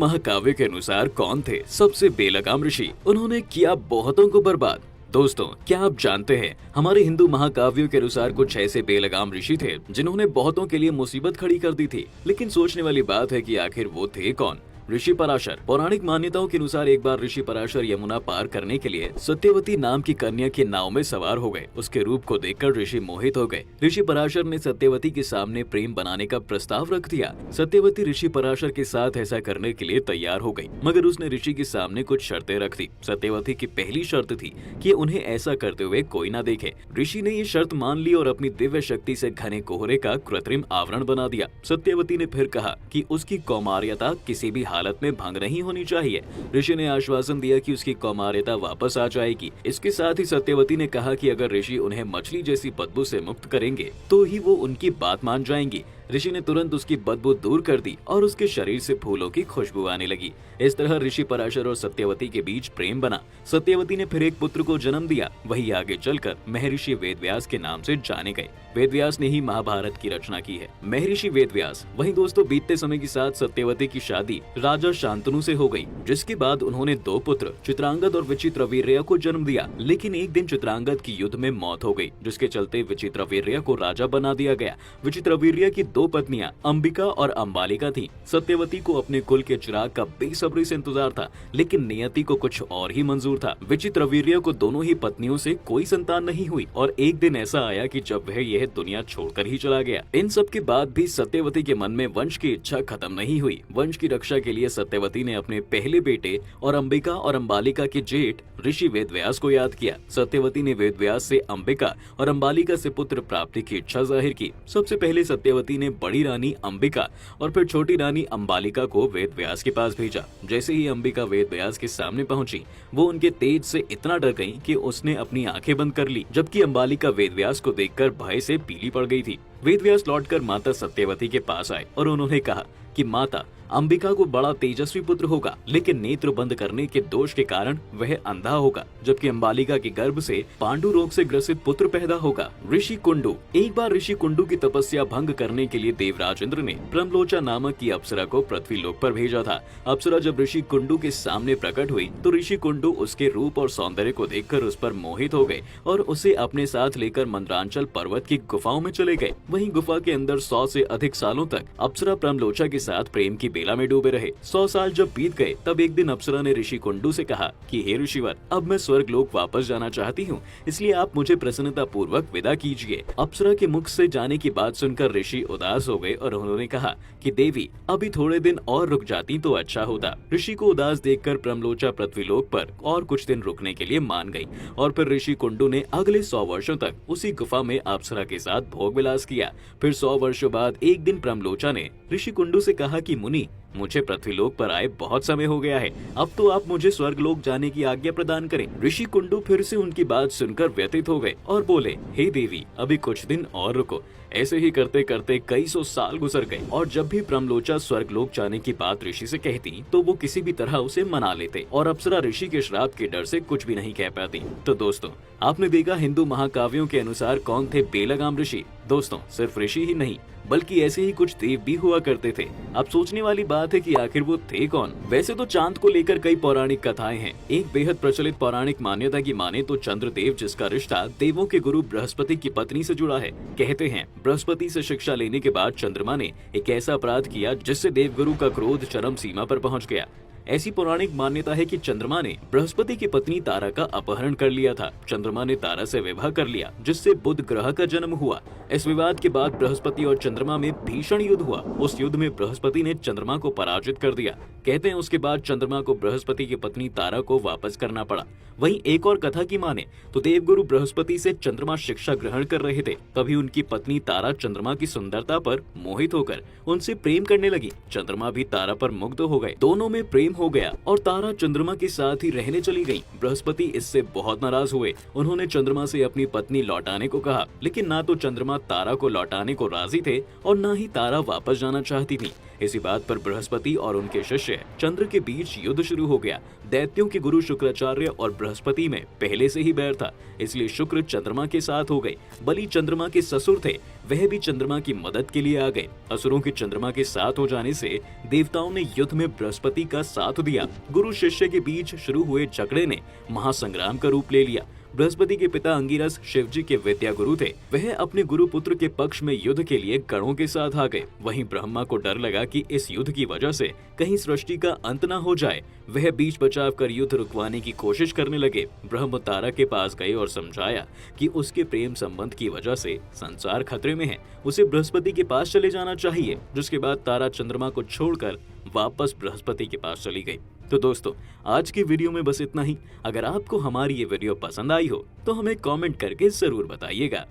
महाकाव्य के अनुसार कौन थे सबसे बेलगाम ऋषि? उन्होंने किया बहुतों को बर्बाद। दोस्तों, क्या आप जानते हैं हमारे हिंदू महाकाव्यों के अनुसार कुछ ऐसे बेलगाम ऋषि थे जिन्होंने बहुतों के लिए मुसीबत खड़ी कर दी थी। लेकिन सोचने वाली बात है कि आखिर वो थे कौन? ऋषि पराशर। पौराणिक मान्यताओं के अनुसार एक बार ऋषि पराशर यमुना पार करने के लिए सत्यवती नाम की कन्या की नाव में सवार हो गए। उसके रूप को देखकर ऋषि मोहित हो गए। ऋषि पराशर ने सत्यवती के सामने प्रेम बनाने का प्रस्ताव रख दिया। सत्यवती ऋषि पराशर के साथ ऐसा करने के लिए तैयार हो गई, मगर उसने ऋषि के सामने कुछ शर्तें रख दी। सत्यवती की पहली शर्त थी कि उन्हें ऐसा करते हुए कोई न देखे। ऋषि ने ये शर्त मान ली और अपनी दिव्य शक्ति से घने कोहरे का कृत्रिम आवरण बना दिया। सत्यवती ने फिर कहा कि उसकी कौमार्यता किसी भी हालत में भंग नहीं होनी चाहिए। ऋषि ने आश्वासन दिया कि उसकी कौमार्यता वापस आ जाएगी। इसके साथ ही सत्यवती ने कहा कि अगर ऋषि उन्हें मछली जैसी बदबू से मुक्त करेंगे तो ही वो उनकी बात मान जाएंगी। ऋषि ने तुरंत उसकी बदबू दूर कर दी और उसके शरीर से फूलों की खुशबू आने लगी। इस तरह ऋषि पराशर और सत्यवती के बीच प्रेम बना। सत्यवती ने फिर एक पुत्र को जन्म दिया। वही आगे चलकर महर्षि वेदव्यास के नाम से जाने गए। वेदव्यास ने ही महाभारत की रचना की है। महर्षि वेदव्यास। वहीं दोस्तों, बीतते समय के साथ सत्यवती की शादी राजा शांतनु से हो गई, जिसके बाद उन्होंने दो पुत्र चित्रांगद और विचित्रवीर्य को जन्म दिया। लेकिन एक दिन चित्रांगद की युद्ध में मौत हो गई, जिसके चलते विचित्रवीर्य को राजा बना दिया गया। विचित्रवीर्य की दो पत्नियां अंबिका और अंबालिका थीं। सत्यवती को अपने कुल के चिराग का बेसब्री से इंतजार था, लेकिन नियति को कुछ और ही मंजूर था। विचित्रवीर्य को दोनों ही पत्नियों से कोई संतान नहीं हुई और एक दिन ऐसा आया कि जब वह यह दुनिया छोड़कर ही चला गया। इन सब के बाद भी सत्यवती के मन में वंश की इच्छा खत्म नहीं हुई। वंश की रक्षा के लिए सत्यवती ने अपने पहले बेटे और अंबिका और अंबालिका के जेठ ऋषि वेदव्यास को याद किया। सत्यवती ने वेदव्यास से अंबिका और अंबालिका से पुत्र प्राप्ति की इच्छा जाहिर की। सबसे पहले सत्यवती ने बड़ी रानी अंबिका और फिर छोटी रानी अंबालिका को वेदव्यास के पास भेजा। जैसे ही अंबिका वेदव्यास के सामने पहुंची, वो उनके तेज से इतना डर गई कि उसने अपनी आंखें बंद कर ली, जबकि अंबालिका वेदव्यास को देखकर भय से पीली पड़ गई थी। वेदव्यास लौटकर माता सत्यवती के पास आए और उन्होंने कहा कि माता, अंबिका को बड़ा तेजस्वी पुत्र होगा, लेकिन नेत्र बंद करने के दोष के कारण वह अंधा होगा, जबकि अंबालिका के गर्भ से पांडु रोग से ग्रसित पुत्र पैदा होगा। ऋषि कुंडू। एक बार ऋषि कुंडू की तपस्या भंग करने के लिए देवराज इंद्र ने प्रमलोचा नामक की अप्सरा को पृथ्वी लोक पर भेजा था। अप्सरा जब ऋषि कुंडू के सामने प्रकट हुई तो ऋषि कुंडू उसके रूप और सौंदर्य को देखकर उस पर मोहित हो गए और उसे अपने साथ लेकर मंद्रांचल पर्वत की गुफाओं में चले गए। वहीं गुफा के अंदर 100 से अधिक सालों तक अप्सरा प्रमलोचा के साथ प्रेम की बेला में डूबे रहे। 100 साल जब बीत गए तब एक दिन अप्सरा ने ऋषि कुंडू से कहा कि हे ऋषिवर, अब मैं स्वर्ग लोक वापस जाना चाहती हूँ, इसलिए आप मुझे प्रसन्नता पूर्वक विदा कीजिए। अप्सरा के मुख से जाने की बात सुनकर ऋषि उदास हो गए और उन्होंने कहा कि देवी, अभी थोड़े दिन और रुक जाती तो अच्छा होता। ऋषि को उदास देखकर प्रमलोचा पृथ्वीलोक पर और कुछ दिन रुकने के लिए मान गई और फिर ऋषि कुंडू ने अगले 100 वर्षों तक उसी गुफा में अप्सरा के साथ भोग विलास किया। फिर 100 वर्षों बाद एक दिन प्रमलोचा ने ऋषि कुंडू से कहा कि मुनि, मुझे पृथ्वीलोक पर आए बहुत समय हो गया है, अब तो आप मुझे स्वर्गलोक जाने की आज्ञा प्रदान करें। ऋषि कुंडू फिर से उनकी बात सुनकर व्यथित हो गए और बोले, हे देवी, अभी कुछ दिन और रुको। ऐसे ही करते करते कई 100 साल गुजर गए और जब भी प्रमलोचा स्वर्गलोक जाने की बात ऋषि से कहती तो वो किसी भी तरह उसे मना लेते और अप्सरा ऋषि के श्राप के डर से कुछ भी नहीं कह पाती। तो दोस्तों, आपने देखा हिंदू महाकाव्यों के अनुसार कौन थे बेलगाम ऋषि। दोस्तों, सिर्फ ऋषि ही नहीं बल्कि ऐसे ही कुछ देव भी हुआ करते थे। अब सोचने वाली बात है कि आखिर वो थे कौन। वैसे तो चांद को लेकर कई पौराणिक कथाएं हैं। एक बेहद प्रचलित पौराणिक मान्यता की माने तो चंद्रदेव, जिसका रिश्ता देवों के गुरु बृहस्पति की पत्नी से जुड़ा है। कहते हैं बृहस्पति से शिक्षा लेने के बाद चंद्रमा ने एक ऐसा अपराध किया जिससे देवगुरु का क्रोध चरम सीमा पर पहुंच गया। ऐसी पौराणिक मान्यता है कि चंद्रमा ने बृहस्पति की पत्नी तारा का अपहरण कर लिया था। चंद्रमा ने तारा से विवाह कर लिया, जिससे बुध ग्रह का जन्म हुआ। इस विवाद के बाद बृहस्पति और चंद्रमा में भीषण युद्ध हुआ। उस युद्ध में बृहस्पति ने चंद्रमा को पराजित कर दिया। कहते हैं उसके बाद चंद्रमा को बृहस्पति की पत्नी तारा को वापस करना पड़ा। वहीं एक और कथा की माने तो देवगुरु बृहस्पति से चंद्रमा शिक्षा ग्रहण कर रहे थे, तभी उनकी पत्नी तारा चंद्रमा की सुंदरता पर मोहित होकर उनसे प्रेम करने लगी। चंद्रमा भी तारा पर मुग्ध हो गए। दोनों में प्रेम हो गया और तारा चंद्रमा के साथ ही रहने चली गई। बृहस्पति इससे बहुत नाराज हुए। उन्होंने चंद्रमा से अपनी पत्नी लौटाने को कहा, लेकिन ना तो चंद्रमा तारा को लौटाने को राजी थे और ना ही तारा वापस जाना चाहती थी। इसी बात पर बृहस्पति और उनके शिष्य चंद्र के बीच युद्ध शुरू हो गया। दैत्यों के गुरु शुक्राचार्य और बृहस्पति में पहले से ही बैर था, इसलिए शुक्र चंद्रमा के साथ हो गए। बलि चंद्रमा के ससुर थे। वह भी चंद्रमा की मदद के लिए आ गए। असुरों के चंद्रमा के साथ हो जाने से देवताओं ने युद्ध में बृहस्पति का साथ दिया। गुरु शिष्य के बीच शुरू हुए झगड़े ने महासंग्राम का रूप ले लिया। बृहस्पति के पिता अंगिरस शिवजी के विद्या गुरु थे। वह अपने गुरु पुत्र के पक्ष में युद्ध के लिए गणों के साथ आ गए। वहीं ब्रह्मा को डर लगा कि इस युद्ध की वजह से कहीं सृष्टि का अंत न हो जाए। वह बीच बचाव कर युद्ध रुकवाने की कोशिश करने लगे। ब्रह्म तारा के पास गए और समझाया कि उसके प्रेम संबंध की वजह से संसार खतरे में है, उसे बृहस्पति के पास चले जाना चाहिए। जिसके बाद तारा चंद्रमा को छोड़कर वापस बृहस्पति के पास चली गई। तो दोस्तों, आज की वीडियो में बस इतना ही। अगर आपको हमारी ये वीडियो पसंद आई हो तो हमें कमेंट करके जरूर बताइएगा।